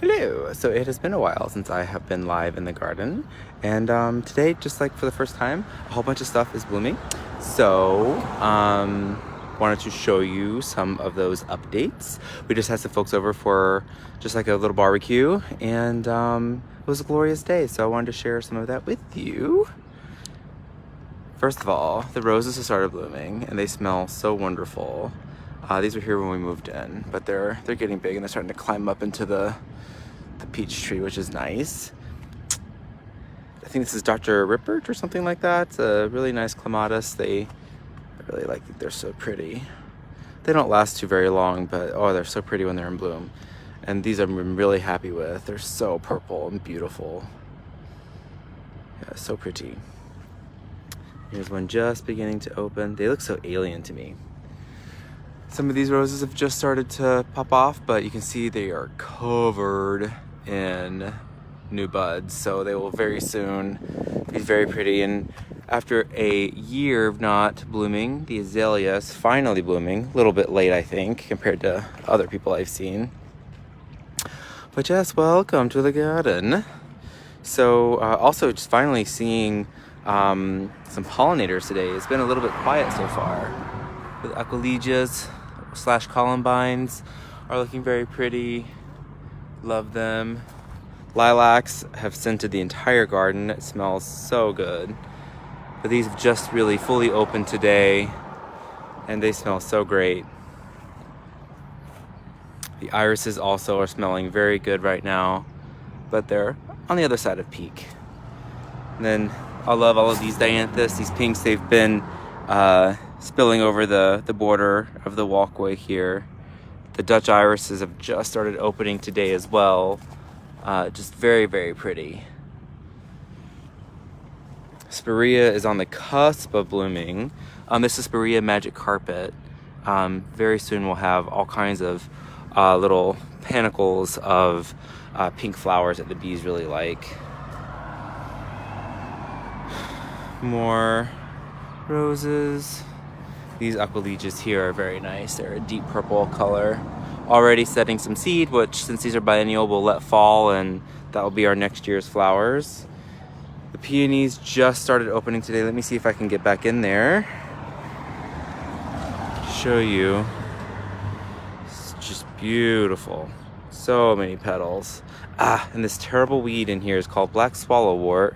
Hello! So it has been a while since I have been live in the garden, and today, just like for the first time, a whole bunch of stuff is blooming. So, wanted to show you some of those updates. We just had some folks over for just like a little barbecue, and it was a glorious day, so I wanted to share some of that with you. First of all, the roses have started blooming, and they smell so wonderful. These were here when we moved in, but they're getting big and they're starting to climb up into the peach tree, which is nice. I think this is Dr. Rippert or something like that. It's a really nice clematis. I really like that. They're so pretty. They don't last too very long, but oh, they're so pretty when they're in bloom. And these I'm really happy with. They're so purple and beautiful. Yeah, so pretty. Here's one just beginning to open. They look so alien to me. Some of these roses have just started to pop off, but you can see they are covered in new buds, so they will very soon be very pretty. And after a year of not blooming, the azalea is finally blooming. A little bit late, I think, compared to other people I've seen. But yes, welcome to the garden. So also just finally seeing some pollinators today. It's been a little bit quiet so far. With Aquilegias / columbines are looking very pretty. Love them. Lilacs have scented the entire garden. It smells so good. But these have just really fully opened today, and they smell so great. The irises also are smelling very good right now, but they're on the other side of peak. And then I love all of these dianthus, these pinks. They've been spilling over the border of the walkway here. The Dutch irises have just started opening today as well. Just very, very pretty. Spirea is on the cusp of blooming. This is Spirea Magic Carpet. Very soon we'll have all kinds of little panicles of pink flowers that the bees really like. More roses. These Aquilegias here are very nice. They're a deep purple color. Already setting some seed, which since these are biennial, we'll let fall, and that will be our next year's flowers. The peonies just started opening today. Let me see if I can get back in there. Show you. It's just beautiful. So many petals. And this terrible weed in here is called black swallowwort.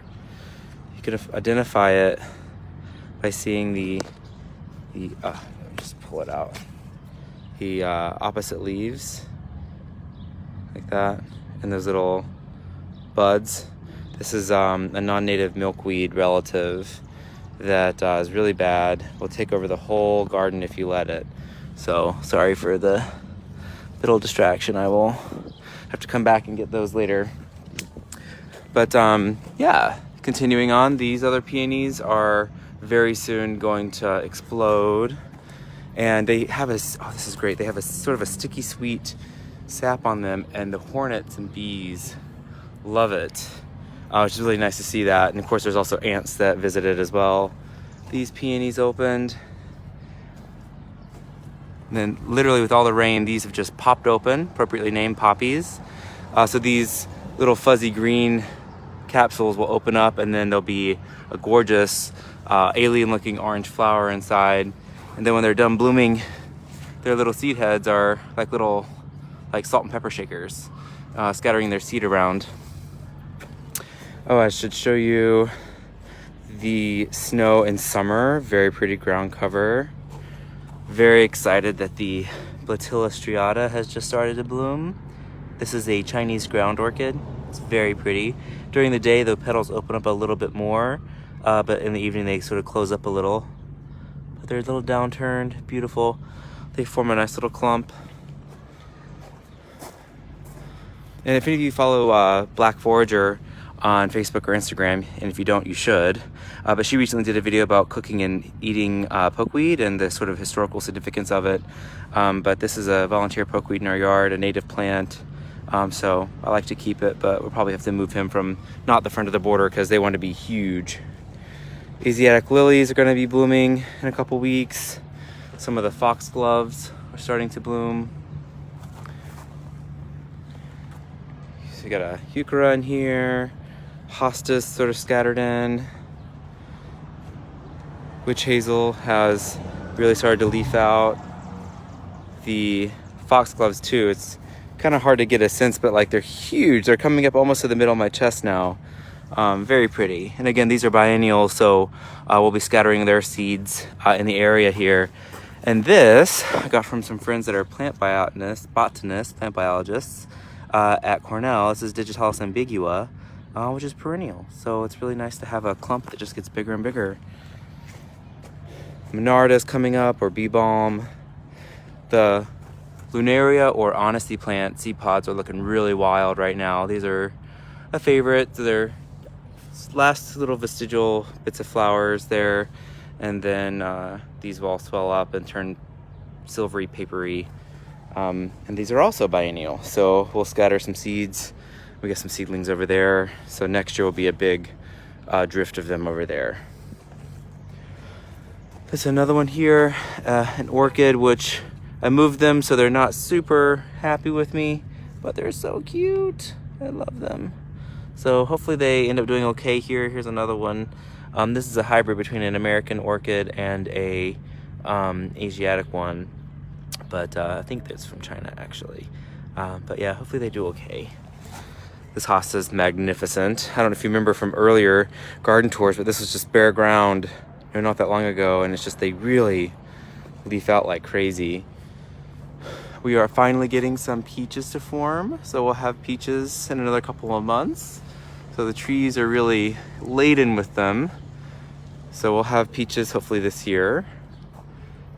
You can identify it by seeing just pull it out. The opposite leaves, like that, and those little buds. This is a non-native milkweed relative that is really bad. Will take over the whole garden if you let it. So sorry for the little distraction. I will have to come back and get those later. But yeah, continuing on, these other peonies are very soon going to explode, and they have this is great, they have a sort of a sticky sweet sap on them, and the hornets and bees love it, which is really nice to see that. And of course there's also ants that visited as well. These peonies opened, and then literally with all the rain, these have just popped open, appropriately named poppies. So these little fuzzy green capsules will open up, and then there'll be a gorgeous alien looking orange flower inside. And then when they're done blooming, their little seed heads are like little salt and pepper shakers, scattering their seed around. Oh, I should show you the snow in summer. Very pretty ground cover. Very excited that the Blatilla striata has just started to bloom. This is a Chinese ground orchid. It's very pretty. During the day, the petals open up a little bit more, but in the evening they sort of close up a little. But they're a little downturned, beautiful. They form a nice little clump. And if any of you follow Black Forager on Facebook or Instagram, and if you don't, you should. But she recently did a video about cooking and eating pokeweed and the sort of historical significance of it. But this is a volunteer pokeweed in our yard, a native plant. So I like to keep it, but we'll probably have to move him from not the front of the border because they want to be huge. Asiatic lilies are going to be blooming in a couple weeks. Some of the foxgloves are starting to bloom. We got a heuchera in here, hostas sort of scattered in. Witch hazel has really started to leaf out. The foxgloves too, it's kind of hard to get a sense, but like they're huge. They're coming up almost to the middle of my chest now. Very pretty. And again, these are biennial, so we'll be scattering their seeds in the area here. And this I got from some friends that are plant botanists, plant biologists at Cornell. This is Digitalis ambigua, which is perennial. So it's really nice to have a clump that just gets bigger and bigger. Monarda is coming up, or bee balm. The Lunaria or Honesty plant seed pods are looking really wild right now. These are a favorite. They're last little vestigial bits of flowers there, and then these will all swell up and turn silvery, papery. And these are also biennial, so we'll scatter some seeds. We got some seedlings over there, so next year will be a big drift of them over there. There's another one here, an orchid, which I moved them so they're not super happy with me, but they're so cute. I love them. So hopefully they end up doing okay here. Here's another one. This is a hybrid between an American orchid and a Asiatic one, but I think that's from China actually. But yeah, hopefully they do okay. This hosta is magnificent. I don't know if you remember from earlier garden tours, but this was just bare ground, not that long ago, and it's just they really leaf out like crazy. We are finally getting some peaches to form, so we'll have peaches in another couple of months. So the trees are really laden with them. So we'll have peaches hopefully this year.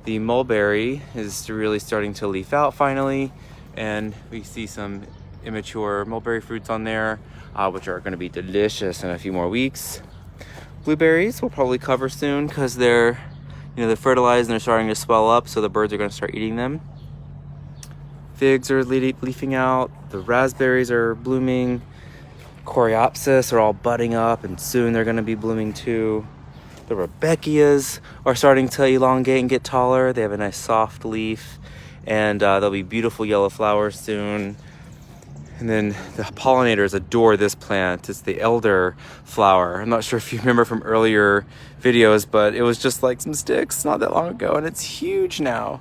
The mulberry is really starting to leaf out finally, and we see some immature mulberry fruits on there, which are going to be delicious in a few more weeks. Blueberries will probably cover soon because they're fertilized and they're starting to swell up, so the birds are going to start eating them. Figs are leafing out. The raspberries are blooming. Coreopsis are all budding up, and soon they're going to be blooming too. The Rudbeckias are starting to elongate and get taller. They have a nice soft leaf, and there'll be beautiful yellow flowers soon. And then the pollinators adore this plant. It's the elder flower. I'm not sure if you remember from earlier videos, but it was just like some sticks not that long ago, and it's huge now.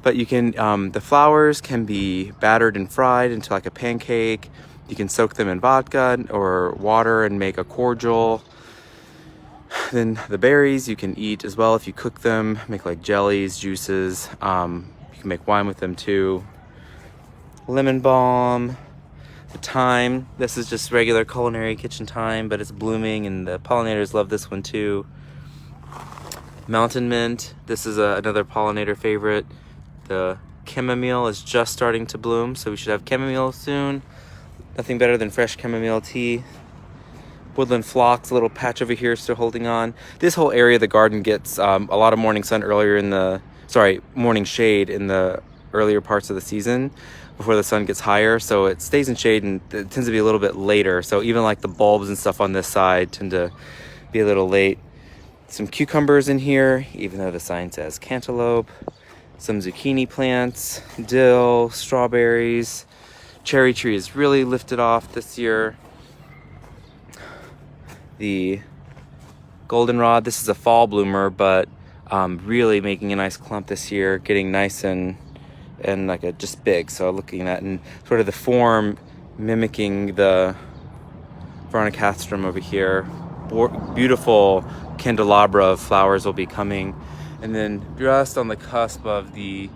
But you can, the flowers can be battered and fried into like a pancake. You can soak them in vodka or water and make a cordial. Then the berries you can eat as well if you cook them, make like jellies, juices. You can make wine with them too. Lemon balm. The thyme, this is just regular culinary kitchen thyme, but it's blooming, and the pollinators love this one too. Mountain mint, this is another pollinator favorite. The chamomile is just starting to bloom, so we should have chamomile soon. Nothing better than fresh chamomile tea. Woodland phlox, a little patch over here still holding on. This whole area of the garden gets a lot of morning sun morning shade in the earlier parts of the season before the sun gets higher, so it stays in shade, and it tends to be a little bit later. So even like the bulbs and stuff on this side tend to be a little late. Some cucumbers in here, even though the sign says cantaloupe. Some zucchini plants, dill, strawberries. Cherry tree is really lifted off this year. The goldenrod, this is a fall bloomer, but really making a nice clump this year, getting nice and like just big. So looking at and sort of the form mimicking the Veronicastrum over here. Beautiful candelabra of flowers will be coming. And then just on the cusp of the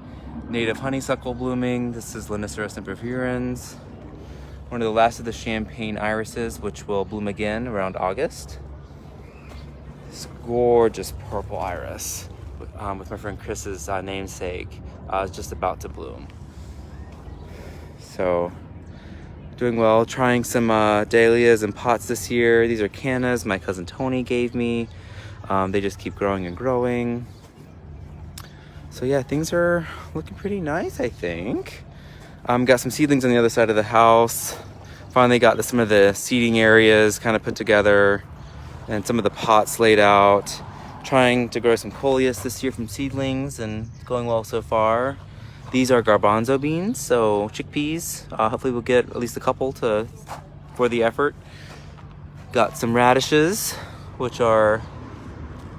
native honeysuckle blooming, this is Lonicera sempervirens. One of the last of the champagne irises, which will bloom again around August. This gorgeous purple iris with my friend Chris's namesake is just about to bloom. So doing well, trying some dahlias and pots this year. These are cannas my cousin Tony gave me. They just keep growing and growing. So yeah, things are looking pretty nice, I think. Got some seedlings on the other side of the house. Finally got some of the seeding areas kind of put together and some of the pots laid out. Trying to grow some coleus this year from seedlings, and going well so far. These are garbanzo beans, so chickpeas. Hopefully we'll get at least a couple to for the effort. Got some radishes, which are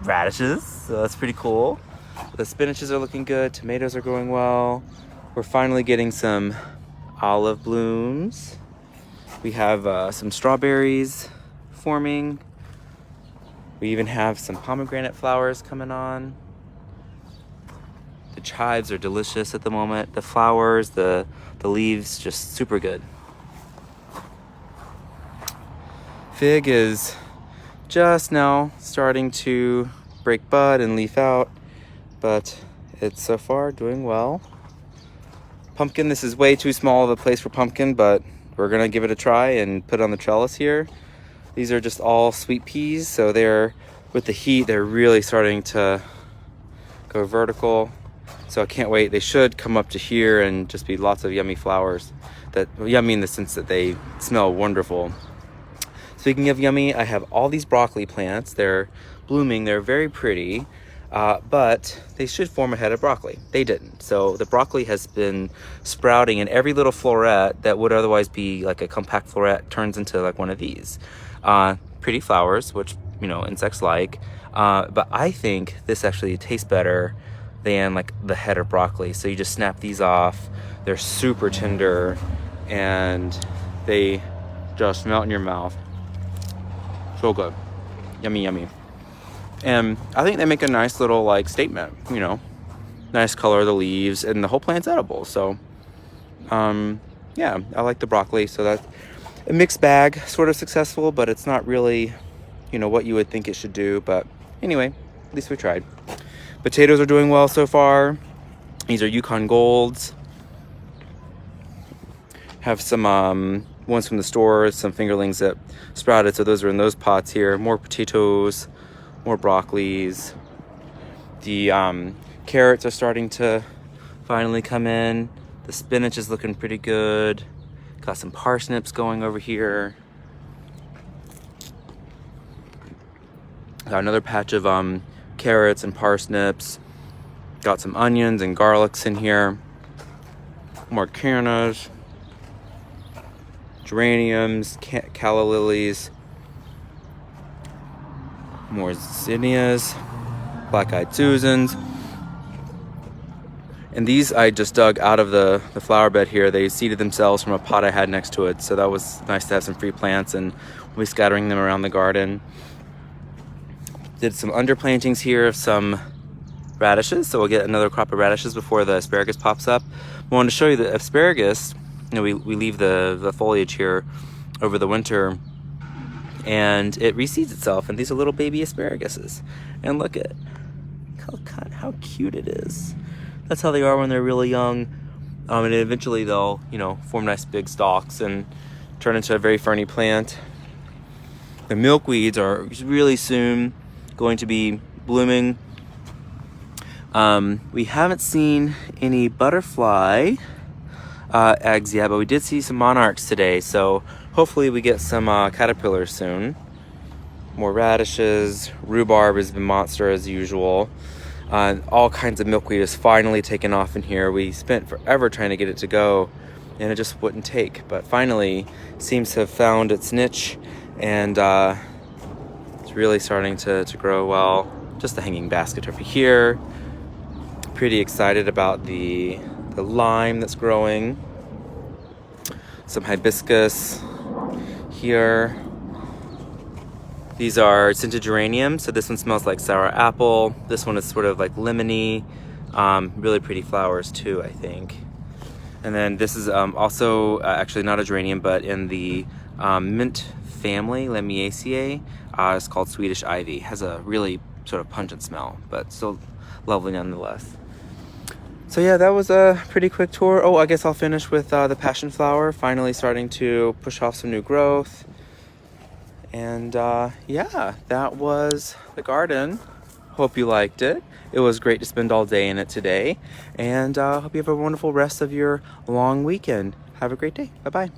radishes, so that's pretty cool. The spinaches are looking good, tomatoes are going well. We're finally getting some olive blooms. We have some strawberries forming. We even have some pomegranate flowers coming on. The chives are delicious at the moment. The flowers, the leaves, just super good. Fig is just now starting to break bud and leaf out, but it's so far doing well. Pumpkin, this is way too small of a place for pumpkin, but we're gonna give it a try and put it on the trellis here. These are just all sweet peas, so they're, with the heat, they're really starting to go vertical. So I can't wait. They should come up to here and just be lots of yummy flowers. That yummy in the sense that they smell wonderful. Speaking of yummy, I have all these broccoli plants. They're blooming, they're very pretty, but they should form a head of broccoli. They didn't. So the broccoli has been sprouting, and every little floret that would otherwise be like a compact floret turns into like one of these. Pretty flowers, which, you know, insects like, but I think this actually tastes better than like the head of broccoli. So you just snap these off. They're super tender and they just melt in your mouth. So good. Yummy, yummy. And I think they make a nice little like statement, you know, nice color of the leaves, and the whole plant's edible. So yeah, I like the broccoli. So that's a mixed bag, sort of successful, but it's not really, you know, what you would think it should do. But anyway, at least we tried. Potatoes are doing well so far. These are Yukon Golds. Have some ones from the store, some fingerlings that sprouted, so those are in those pots here. More potatoes, more broccolis. The carrots are starting to finally come in. The spinach is looking pretty good. Got some parsnips going over here. Got another patch of carrots and parsnips. Got some onions and garlics in here. More cannas, geraniums, calla lilies, more zinnias, black-eyed Susans. And these I just dug out of the flower bed here. They seeded themselves from a pot I had next to it, so that was nice to have some free plants, and we'll be scattering them around the garden. Did some underplantings here of some radishes, so we'll get another crop of radishes before the asparagus pops up. I wanted to show you the asparagus. You know, we leave the foliage here over the winter, and it reseeds itself, and these are little baby asparaguses. And look at how cute it is. That's how they are when they're really young, and eventually they'll, you know, form nice big stalks and turn into a very ferny plant. The milkweeds are really soon going to be blooming. We haven't seen any butterfly eggs yet, but we did see some monarchs today, so hopefully we get some caterpillars soon. More radishes. Rhubarb has been monster as usual. All kinds of milkweed is finally taken off in here. We spent forever trying to get it to go, and it just wouldn't take, but finally seems to have found its niche, and it's really starting to grow well. Just the hanging basket over here. Pretty excited about the lime that's growing. Some hibiscus here. These are scented geraniums, so this one smells like sour apple. This one is sort of like lemony. Really pretty flowers too, I think. And then this is also actually not a geranium, but in the mint family, Lamiaceae. It's called Swedish ivy. Has a really sort of pungent smell, but still lovely nonetheless. So yeah, that was a pretty quick tour. Oh, I guess I'll finish with the passion flower, finally starting to push off some new growth. And yeah, that was the garden. Hope you liked it. It was great to spend all day in it today. And hope you have a wonderful rest of your long weekend. Have a great day. Bye-bye.